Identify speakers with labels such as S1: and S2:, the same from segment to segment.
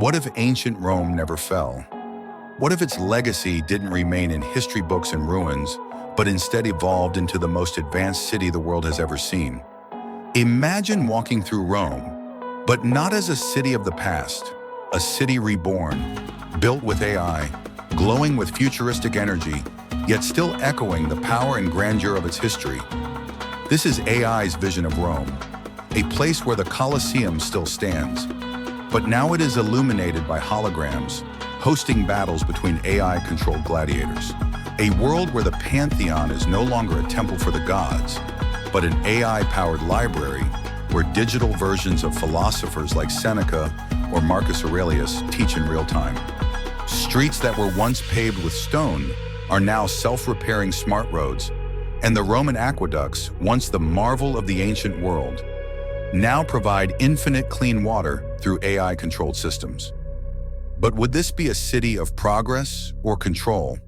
S1: What if ancient Rome never fell? What if its legacy didn't remain in history books and ruins, but instead evolved into the most advanced city the world has ever seen? Imagine walking through Rome, but not as a city of the past, a city reborn, built with AI, glowing with futuristic energy, yet still echoing the power and grandeur of its history. This is AI's vision of Rome, a place where the Colosseum still stands, but now it is illuminated by holograms, hosting battles between AI-controlled gladiators. A world where the Pantheon is no longer a temple for the gods, but an AI-powered library where digital versions of philosophers like Seneca or Marcus Aurelius teach in real time. Streets that were once paved with stone are now self-repairing smart roads, and the Roman aqueducts, once the marvel of the ancient world, now provide infinite clean water through AI-controlled systems. But would this be a city of progress or control?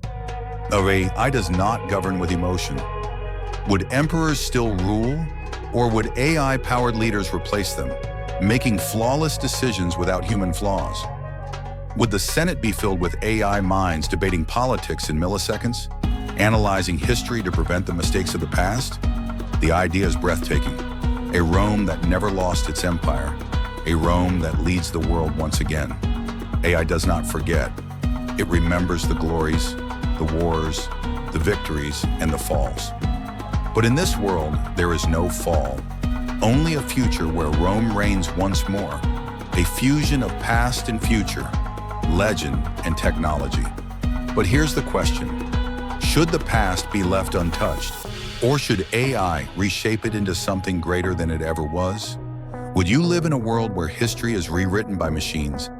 S1: AI does not govern with emotion. Would emperors still rule, or would AI-powered leaders replace them, making flawless decisions without human flaws? Would the Senate be filled with AI minds debating politics in milliseconds, analyzing history to prevent the mistakes of the past? The idea is breathtaking. A Rome that never lost its empire, a Rome that leads the world once again. AI does not forget. It remembers the glories, the wars, the victories, and the falls. But in this world, there is no fall, only a future where Rome reigns once more, a fusion of past and future, legend and technology. But here's the question: should the past be left untouched, or should AI reshape it into something greater than it ever was? Would you live in a world where history is rewritten by machines,